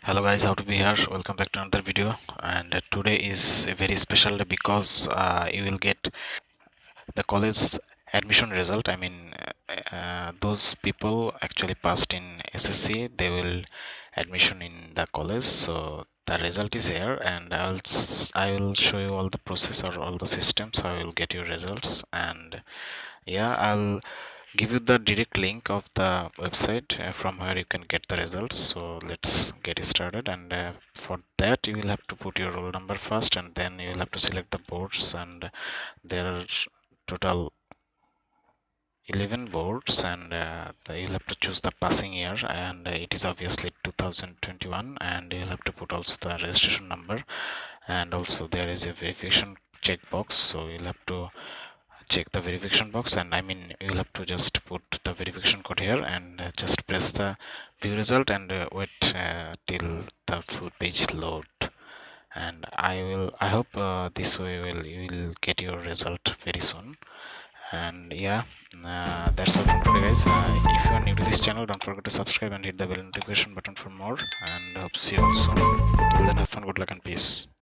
Hello guys, how to be here? Welcome back to another video. And today is a very special day because you will get the college admission result. Those people actually passed in SSC, they will admission in the college. So the result is here, and I will show you all the process or all the systems how you will get your results. And yeah, I'll give you the direct link of the website from where you can get the results. So let's get started. And for that you will have to put your roll number first, and then you will have to select the boards. And there are total 11 boards, and you'll have to choose the passing year, and it is obviously 2021. And you'll have to put also the registration number, and also there is a verification checkbox, so you'll have to check the verification box. And you'll have to just put the verification code here, and just press the view result, and wait till the full page load. And I hope this way you will get your result very soon. And yeah, that's all from today guys. If you are new to this channel, don't forget to subscribe and hit the bell notification button for more, and hope see you all soon. Till then, have fun, good luck and peace.